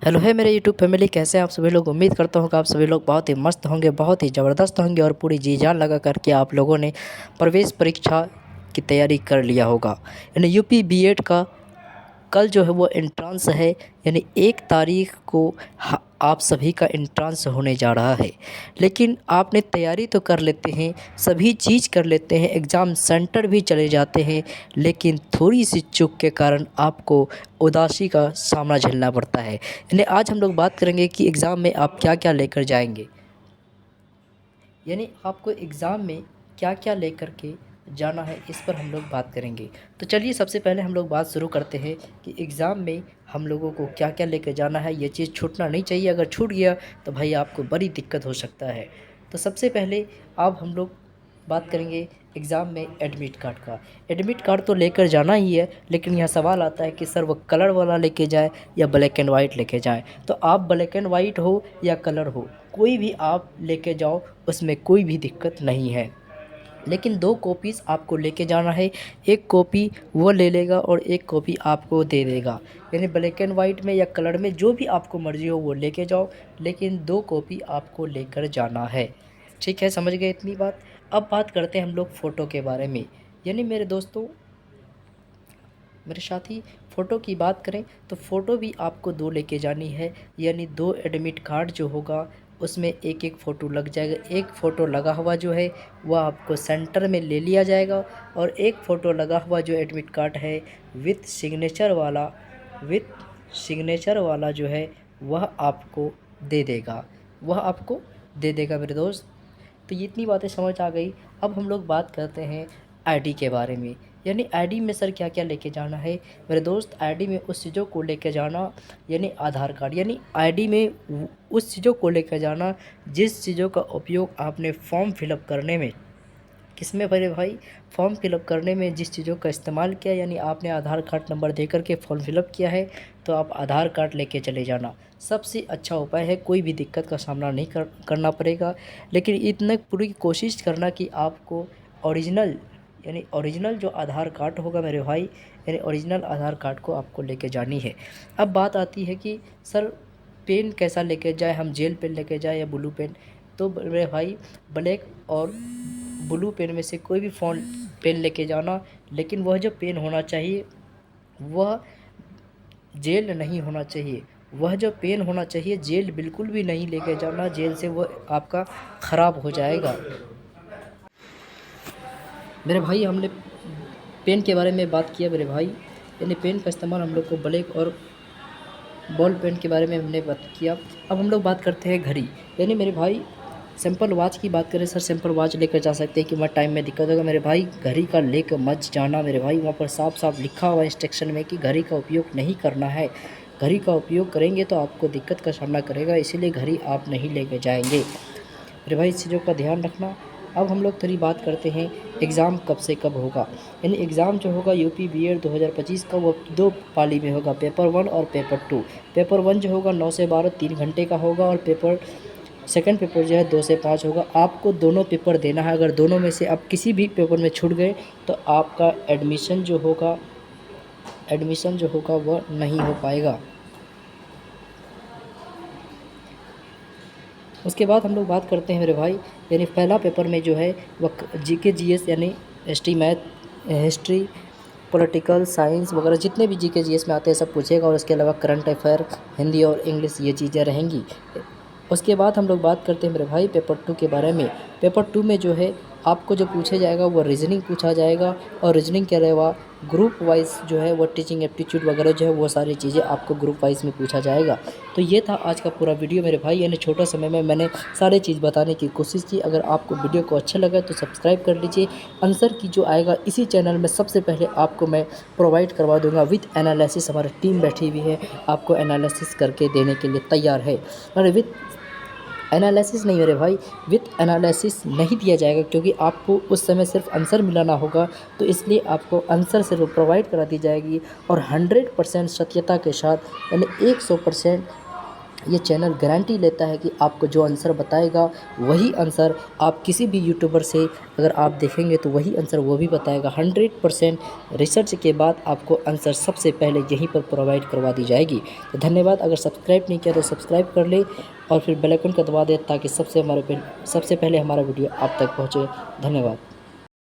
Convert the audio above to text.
Hello है मेरे YouTube family, कैसे हैं आप सभी लोग। उम्मीद करता हूँ कि आप सभी लोग बहुत ही मस्त होंगे, बहुत ही ज़बरदस्त होंगे और पूरी जी जान लगा करके आप लोगों ने प्रवेश परीक्षा की तैयारी कर लिया होगा। यानी यूपी बीएड का कल जो है वो एंट्रेंस है, यानी 1 तारीख को आप सभी का एंट्रेंस होने जा रहा है। लेकिन आपने तैयारी तो कर लेते हैं, सभी चीज़ कर लेते हैं, एग्ज़ाम सेंटर भी चले जाते हैं, लेकिन थोड़ी सी चूक के कारण आपको उदासी का सामना झेलना पड़ता है। यानी आज हम लोग बात करेंगे कि एग्ज़ाम में आप क्या क्या लेकर जाएंगे, यानी आपको एग्ज़ाम में क्या क्या लेकर के जाना है, इस पर हम लोग बात करेंगे। तो चलिए सबसे पहले हम लोग बात शुरू करते हैं कि एग्ज़ाम में हम लोगों को क्या क्या लेकर जाना है। ये चीज़ छूटना नहीं चाहिए, अगर छूट गया तो भाई आपको बड़ी दिक्कत हो सकता है। तो सबसे पहले अब हम लोग बात करेंगे एग्ज़ाम में एडमिट कार्ड का। एडमिट कार्ड तो लेकर जाना ही है, लेकिन यहाँ सवाल आता है कि सर वो कलर वाला लेके जाए या ब्लैक एंड वाइट लेके जाए। तो आप ब्लैक एंड वाइट हो या कलर हो, कोई भी आप लेके जाओ, उसमें कोई भी दिक्कत नहीं है। लेकिन 2 कॉपीज़ आपको लेके जाना है, 1 कॉपी वो ले लेगा और 1 कॉपी आपको दे देगा। यानी ब्लैक एंड वाइट में या कलर में जो भी आपको मर्ज़ी हो वो लेके जाओ, लेकिन 2 कॉपी आपको लेकर जाना है। ठीक है, समझ गए इतनी बात। अब बात करते हैं हम लोग फ़ोटो के बारे में। यानी मेरे दोस्तों, मेरे साथी, फ़ोटो की बात करें तो फ़ोटो भी आपको 2 लेके जानी है। यानी 2 एडमिट कार्ड जो होगा उसमें एक एक फ़ोटो लग जाएगा। एक फ़ोटो लगा हुआ जो है वह आपको सेंटर में ले लिया जाएगा, और एक फ़ोटो लगा हुआ जो एडमिट कार्ड है विथ सिग्नेचर वाला जो है वह आपको दे देगा, मेरे दोस्त। तो ये इतनी बातें समझ आ गई। अब हम लोग बात करते हैं आईडी के बारे में। यानी आईडी में सर क्या क्या लेके जाना है मेरे दोस्त। आईडी में उस चीज़ों को लेके जाना, यानी आधार कार्ड। यानी आईडी में उस चीज़ों को लेकर जाना जिस चीज़ों का उपयोग आपने फॉर्म फिलअप करने में, किसमें बड़े भाई, फॉर्म फिलअप करने में जिस चीज़ों का इस्तेमाल किया। यानी आपने आधार कार्ड नंबर दे करके फॉर्म फिलअप किया है, तो आप आधार कार्ड लेके चले जाना, सबसे अच्छा उपाय है। कोई भी दिक्कत का सामना नहीं करना पड़ेगा। लेकिन इतना पूरी कोशिश करना कि आपको ओरिजिनल, यानी ओरिजिनल जो आधार कार्ड होगा मेरे भाई, यानी ओरिजिनल आधार कार्ड को आपको लेके जानी है। अब बात आती है कि सर पेन कैसा लेके जाए, हम जेल पेन लेके जाए या ब्लू पेन। तो मेरे भाई ब्लैक और ब्लू पेन में से कोई भी फ़ॉन्ट पेन लेके जाना, लेकिन वह जो पेन होना चाहिए वह जेल नहीं होना चाहिए। वह जो पेन होना चाहिए, जेल बिल्कुल भी नहीं लेके जाना, जेल से वह आपका ख़राब हो जाएगा। मेरे भाई हमने पेन के बारे में बात किया मेरे भाई, यानी पेन का इस्तेमाल हम लोग को ब्लैक और बॉल पेन के बारे में हमने बात किया। अब हम लोग बात करते हैं घड़ी। यानी मेरे भाई सिंपल वॉच की बात करें, सर सिंपल वॉच लेकर जा सकते हैं कि वहाँ टाइम में दिक्कत होगा। मेरे भाई घड़ी का लेकर मत जाना मेरे भाई, वहाँ पर साफ साफ लिखा हुआ इंस्ट्रक्शन में कि घड़ी का उपयोग नहीं करना है। घड़ी का उपयोग करेंगे तो आपको दिक्कत का सामना करेगा, इसीलिए घड़ी आप नहीं लेकर जाएंगे मेरे भाई। इस चीज़ों का ध्यान रखना। अब हम लोग थोड़ी बात करते हैं एग्ज़ाम कब से कब होगा। यानी एग्ज़ाम जो होगा यूपी बीएड 2025 का, वो 2 पाली में होगा, पेपर 1 और पेपर 2। पेपर 1 जो होगा 9 से 12 3 घंटे का होगा, और सेकंड पेपर जो है 2 से 5 होगा। आपको दोनों पेपर देना है। अगर दोनों में से आप किसी भी पेपर में छूट गए तो आपका एडमिशन जो होगा वह नहीं हो पाएगा। उसके बाद हम लोग बात करते हैं मेरे भाई, यानी पहला पेपर में जो है वह जीके जीएस, यानी हिस्ट्री, पॉलिटिकल साइंस वगैरह जितने भी जीके जीएस में आते हैं सब पूछेगा, और उसके अलावा करंट अफेयर, हिंदी और इंग्लिश, ये चीज़ें रहेंगी। उसके बाद हम लोग बात करते हैं मेरे भाई पेपर 2 के बारे में। पेपर 2 में जो है आपको जो पूछा जाएगा वो रीजनिंग पूछा जाएगा, और रीजनिंग के अलावा ग्रुप वाइज जो है वो टीचिंग एप्टीट्यूड वगैरह जो है वो सारी चीज़ें आपको ग्रुप वाइज में पूछा जाएगा। तो ये था आज का पूरा वीडियो मेरे भाई, यानी छोटा समय में मैंने सारी चीज़ बताने की कोशिश की। अगर आपको वीडियो को अच्छा लगा तो सब्सक्राइब कर लीजिए। आंसर की जो आएगा इसी चैनल में सबसे पहले आपको मैं प्रोवाइड करवा दूंगा विथ एनालिसिस। हमारी टीम बैठी हुई है, आपको एनालिसिस करके देने के लिए तैयार है। और विथ एनालिसिस नहीं मेरे भाई, विथ एनालिसिस नहीं दिया जाएगा, क्योंकि आपको उस समय सिर्फ आंसर मिलाना होगा, तो इसलिए आपको आंसर सिर्फ प्रोवाइड करा दी जाएगी। और 100% सत्यता के साथ, यानी 100% ये चैनल गारंटी लेता है कि आपको जो आंसर बताएगा वही आंसर आप किसी भी यूट्यूबर से अगर आप देखेंगे तो वही आंसर वो भी बताएगा। 100% रिसर्च के बाद आपको आंसर सबसे पहले यहीं पर प्रोवाइड करवा दी जाएगी। तो धन्यवाद। अगर सब्सक्राइब नहीं किया तो सब्सक्राइब कर ले और फिर बेल आइकन को दबा दे ताकि सबसे पहले हमारा वीडियो आप तक पहुँचे। धन्यवाद।